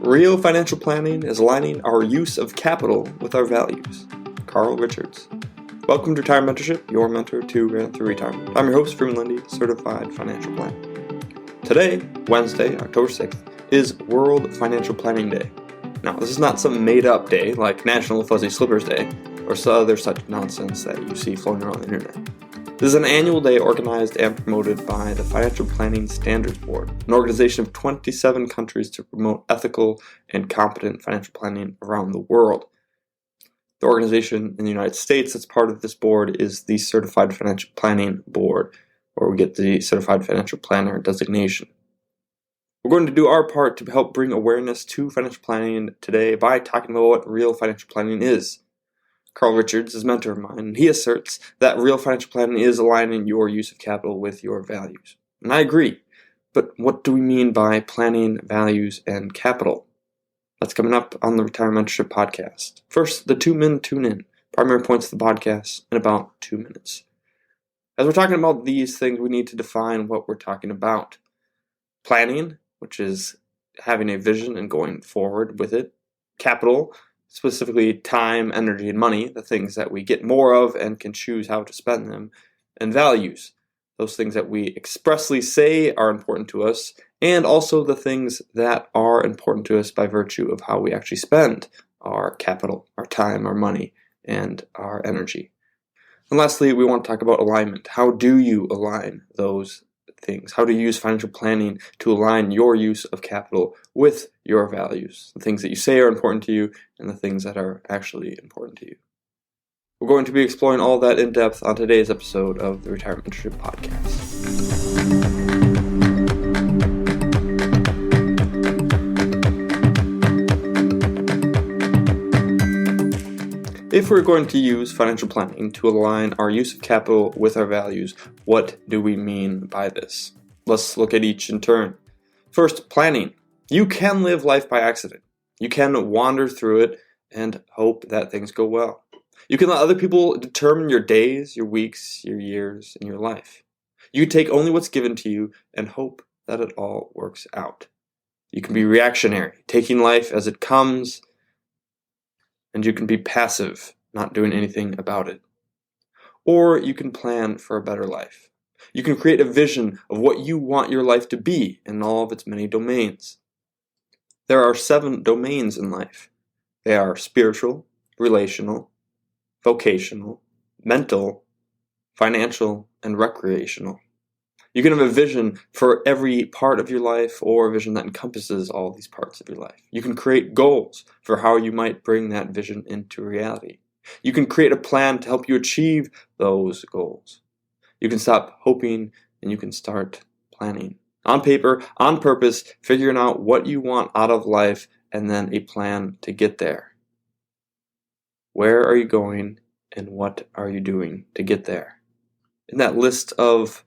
Real financial planning is aligning our use of capital with our values. Carl Richards. Welcome to Retirement Mentorship, your mentor to through retirement. I'm your host, Freeman Lindy, Certified Financial Planner. Today, Wednesday, October 6th, is World Financial Planning Day. Now, this is not some made-up day like National Fuzzy Slippers Day or some other such nonsense that you see floating around the internet. This is an annual day organized and promoted by the Financial Planning Standards Board, an organization of 27 countries to promote ethical and competent financial planning around the world. The organization in the United States that's part of this board is the Certified Financial Planning Board, where we get the Certified Financial Planner designation. We're going to do our part to help bring awareness to financial planning today by talking about what real financial planning is. Carl Richards is a mentor of mine, and he asserts that real financial planning is aligning your use of capital with your values. And I agree, but what do we mean by planning, values, and capital? That's coming up on the Retirement Mentorship podcast. First, the 2-minute tune-in, primary points of the podcast in about 2 minutes. As we're talking about these things, we need to define what we're talking about. Planning, which is having a vision and going forward with it. Capital, specifically time, energy, and money, the things that we get more of and can choose how to spend them. And values, those things that we expressly say are important to us, and also the things that are important to us by virtue of how we actually spend our capital, our time, our money, and our energy. And lastly, we want to talk about alignment. How do you align those things? How to use financial planning to align your use of capital with your values, the things that you say are important to you and the things that are actually important to you. We're going to be exploring all that in depth on today's episode of the Retirement Mentorship podcast. If we're going to use financial planning to align our use of capital with our values, what do we mean by this? Let's look at each in turn. First, planning. You can live life by accident. You can wander through it and hope that things go well. You can let other people determine your days, your weeks, your years, and your life. You take only what's given to you and hope that it all works out. You can be reactionary, taking life as it comes, and you can be passive, not doing anything about it. Or you can plan for a better life. You can create a vision of what you want your life to be in all of its many domains. There are 7 domains in life. They are spiritual, relational, vocational, mental, financial, and recreational. You can have a vision for every part of your life or a vision that encompasses all these parts of your life. You can create goals for how you might bring that vision into reality. You can create a plan to help you achieve those goals. You can stop hoping and you can start planning. On paper, on purpose, figuring out what you want out of life and then a plan to get there. Where are you going and what are you doing to get there? In that list of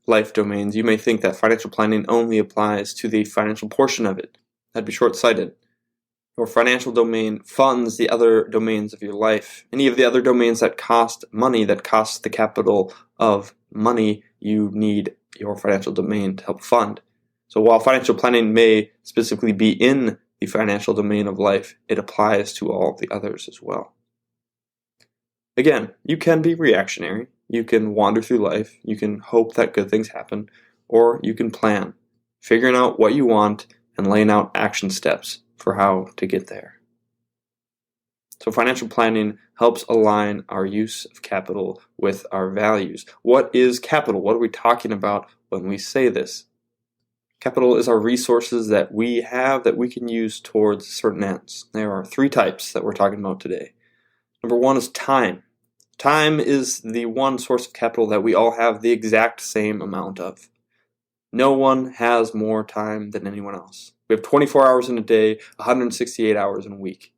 life domains, you may think that financial planning only applies to the financial portion of it. That'd be short-sighted. Your financial domain funds the other domains of your life. Any of the other domains that cost money, that cost the capital of money, you need your financial domain to help fund. So while financial planning may specifically be in the financial domain of life, it applies to all the others as well. Again, you can be reactionary. You can wander through life, you can hope that good things happen, or you can plan, figuring out what you want and laying out action steps for how to get there. So financial planning helps align our use of capital with our values. What is capital? What are we talking about when we say this? Capital is our resources that we have that we can use towards certain ends. There are 3 types that we're talking about today. Number 1 is time. Time is the one source of capital that we all have the exact same amount of. No one has more time than anyone else. We have 24 hours in a day, 168 hours in a week.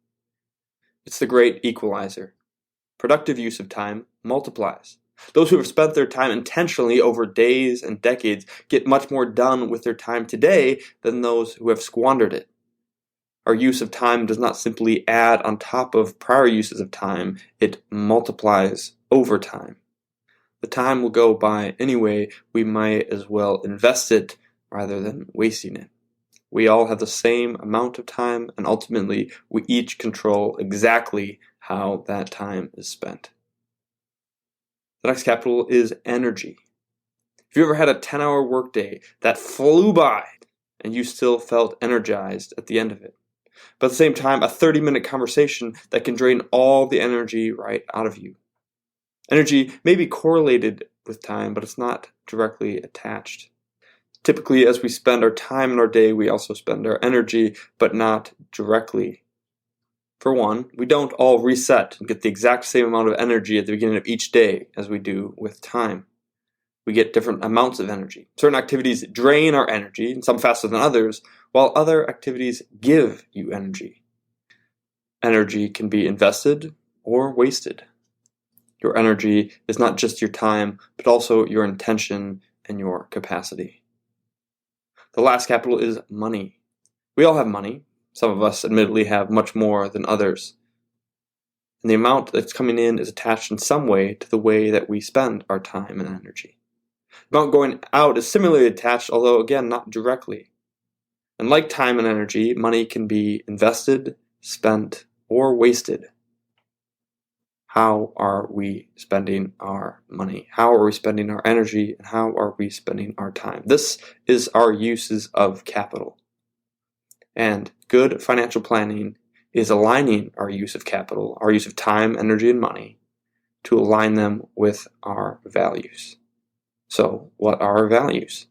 It's the great equalizer. Productive use of time multiplies. Those who have spent their time intentionally over days and decades get much more done with their time today than those who have squandered it. Our use of time does not simply add on top of prior uses of time, it multiplies over time. The time will go by anyway, we might as well invest it rather than wasting it. We all have the same amount of time, and ultimately, we each control exactly how that time is spent. The next capital is energy. Have you ever had a 10-hour workday that flew by and you still felt energized at the end of it? But at the same time, a 30-minute conversation that can drain all the energy right out of you. Energy may be correlated with time, but it's not directly attached. Typically, as we spend our time in our day, we also spend our energy, but not directly. For one, we don't all reset and get the exact same amount of energy at the beginning of each day as we do with time. We get different amounts of energy. Certain activities drain our energy, and some faster than others, while other activities give you energy. Energy can be invested or wasted. Your energy is not just your time, but also your intention and your capacity. The last capital is money. We all have money. Some of us admittedly have much more than others. And the amount that's coming in is attached in some way to the way that we spend our time and energy. The amount going out is similarly attached, although again, not directly. And like time and energy, money can be invested, spent, or wasted. How are we spending our money? How are we spending our energy? And how are we spending our time? This is our uses of capital. And good financial planning is aligning our use of capital, our use of time, energy, and money to align them with our values. So, what are our values?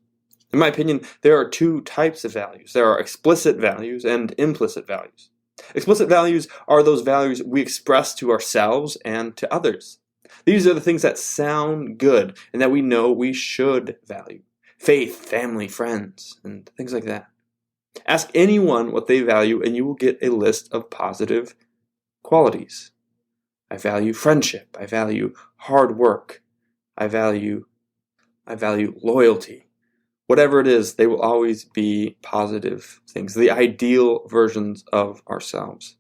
In my opinion, there are two types of values. There are explicit values and implicit values. Explicit values are those values we express to ourselves and to others. These are the things that sound good and that we know we should value. Faith, family, friends, and things like that. Ask anyone what they value and you will get a list of positive qualities. I value friendship. I value hard work. I value loyalty. Whatever it is, they will always be positive things, the ideal versions of ourselves.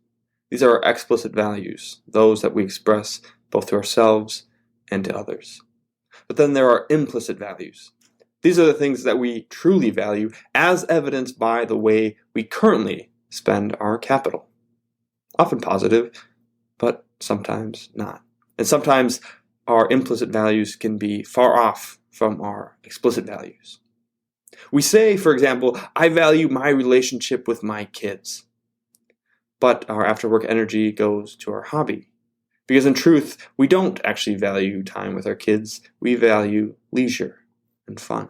These are our explicit values, those that we express both to ourselves and to others. But then there are implicit values. These are the things that we truly value, as evidenced by the way we currently spend our capital. Often positive, but sometimes not. And sometimes our implicit values can be far off from our explicit values. We say, for example, I value my relationship with my kids, but our after-work energy goes to our hobby. Because in truth, we don't actually value time with our kids, we value leisure and fun.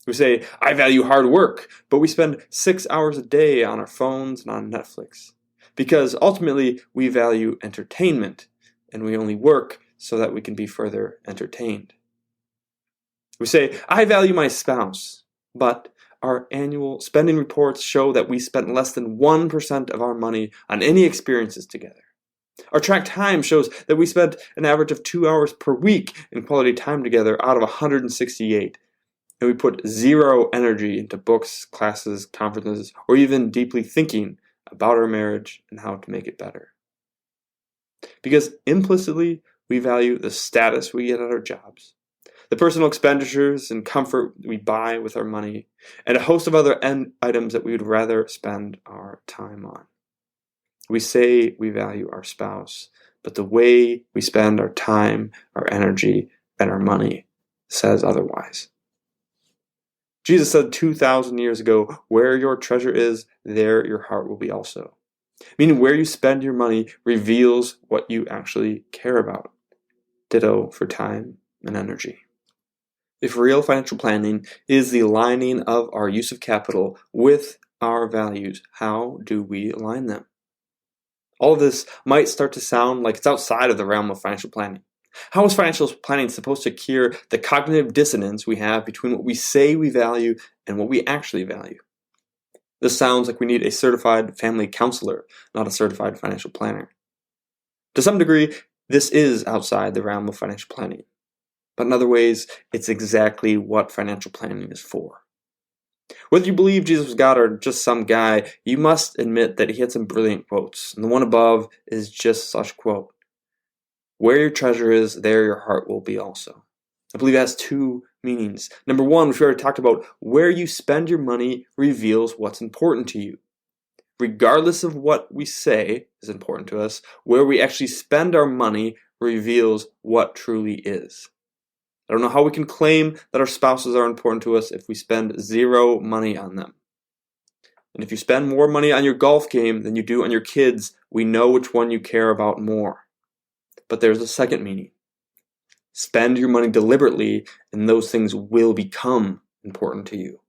We say, I value hard work, but we spend 6 hours a day on our phones and on Netflix. Because ultimately, we value entertainment, and we only work so that we can be further entertained. We say, I value my spouse, but our annual spending reports show that we spent less than 1% of our money on any experiences together. Our track time shows that we spent an average of 2 hours per week in quality time together out of 168. And we put zero energy into books, classes, conferences, or even deeply thinking about our marriage and how to make it better. Because implicitly, we value the status we get at our jobs, the personal expenditures and comfort we buy with our money, and a host of other items that we would rather spend our time on. We say we value our spouse, but the way we spend our time, our energy, and our money says otherwise. Jesus said 2,000 years ago, where your treasure is, there your heart will be also. Meaning where you spend your money reveals what you actually care about. Ditto for time and energy. If real financial planning is the aligning of our use of capital with our values, how do we align them? All of this might start to sound like it's outside of the realm of financial planning. How is financial planning supposed to cure the cognitive dissonance we have between what we say we value and what we actually value? This sounds like we need a certified family counselor, not a certified financial planner. To some degree, this is outside the realm of financial planning. But in other ways, it's exactly what financial planning is for. Whether you believe Jesus was God or just some guy, you must admit that he had some brilliant quotes, and the one above is just such a quote. Where your treasure is, there your heart will be also. I believe it has two meanings. Number one, which we already talked about, where you spend your money reveals what's important to you. Regardless of what we say is important to us, where we actually spend our money reveals what truly is. I don't know how we can claim that our spouses are important to us if we spend zero money on them. And if you spend more money on your golf game than you do on your kids, we know which one you care about more. But there's a second meaning. Spend your money deliberately, and those things will become important to you.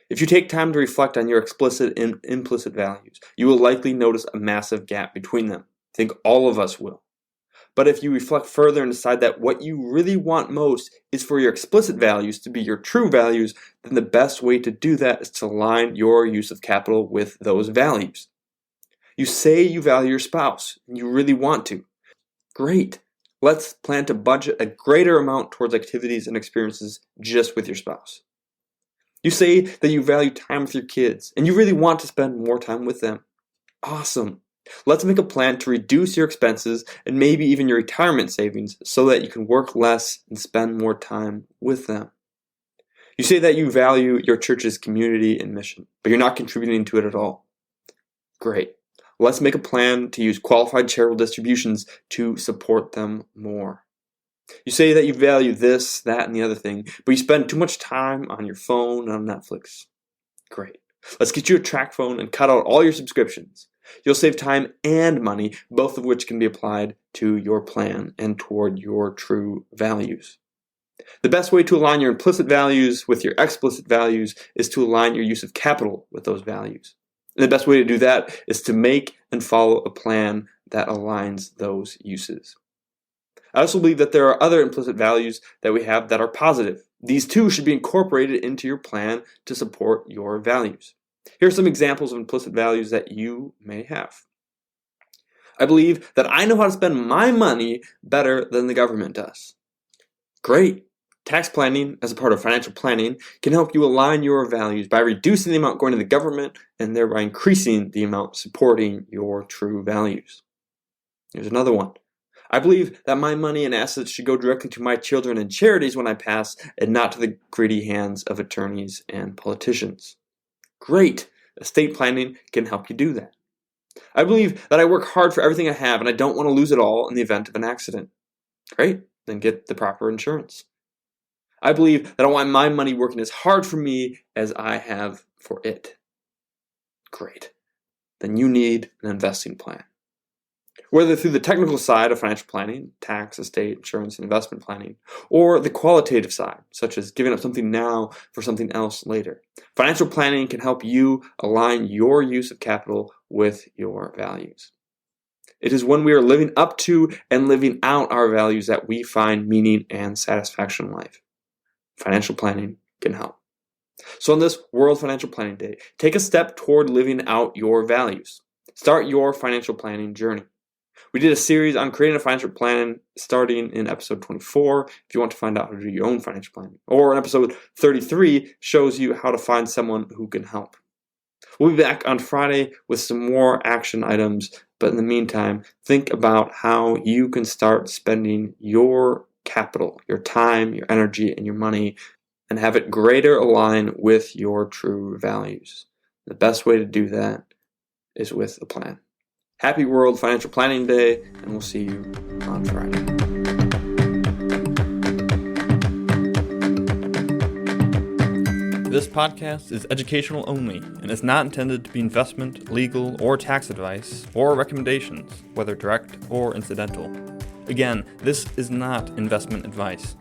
If you take time to reflect on your explicit and implicit values, you will likely notice a massive gap between them. I think all of us will. But if you reflect further and decide that what you really want most is for your explicit values to be your true values, then the best way to do that is to align your use of capital with those values. You say you value your spouse, and you really want to. Great. Let's plan to budget a greater amount towards activities and experiences just with your spouse. You say that you value time with your kids, and you really want to spend more time with them. Awesome. Let's make a plan to reduce your expenses and maybe even your retirement savings so that you can work less and spend more time with them. You say that you value your church's community and mission, but you're not contributing to it at all. Great. Let's make a plan to use qualified charitable distributions to support them more. You say that you value this, that, and the other thing, but you spend too much time on your phone and on Netflix. Great. Let's get you a track phone and cut out all your subscriptions. You'll save time and money, both of which can be applied to your plan and toward your true values. The best way to align your implicit values with your explicit values is to align your use of capital with those values. And the best way to do that is to make and follow a plan that aligns those uses. I also believe that there are other implicit values that we have that are positive. These too should be incorporated into your plan to support your values. Here are some examples of implicit values that you may have. I believe that I know how to spend my money better than the government does. Great. Tax planning, as a part of financial planning, can help you align your values by reducing the amount going to the government and thereby increasing the amount supporting your true values. Here's another one. I believe that my money and assets should go directly to my children and charities when I pass and not to the greedy hands of attorneys and politicians. Great. Estate planning can help you do that. I believe that I work hard for everything I have and I don't want to lose it all in the event of an accident. Great. Then get the proper insurance. I believe that I want my money working as hard for me as I have for it. Great. Then you need an investing plan. Whether through the technical side of financial planning, tax, estate, insurance, and investment planning, or the qualitative side, such as giving up something now for something else later. Financial planning can help you align your use of capital with your values. It is when we are living up to and living out our values that we find meaning and satisfaction in life. Financial planning can help. So on this World Financial Planning Day, take a step toward living out your values. Start your financial planning journey. We did a series on creating a financial plan starting in episode 24 if you want to find out how to do your own financial planning. Or in episode 33 shows you how to find someone who can help. We'll be back on Friday with some more action items, but in the meantime, think about how you can start spending your capital, your time, your energy, and your money, and have it greater align with your true values. The best way to do that is with a plan. Happy World Financial Planning Day, and we'll see you on Friday. This podcast is educational only and is not intended to be investment, legal, or tax advice or recommendations, whether direct or incidental. Again, this is not investment advice.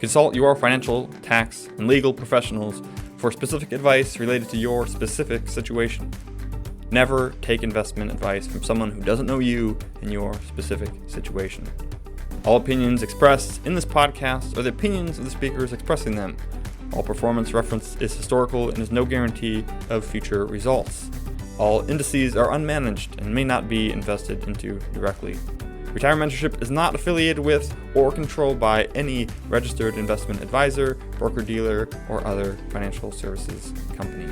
Consult your financial, tax, and legal professionals for specific advice related to your specific situation. Never take investment advice from someone who doesn't know you and your specific situation. All opinions expressed in this podcast are the opinions of the speakers expressing them. All performance referenced is historical and is no guarantee of future results. All indices are unmanaged and may not be invested into directly. Retirement Mentorship is not affiliated with or controlled by any registered investment advisor, broker-dealer, or other financial services company.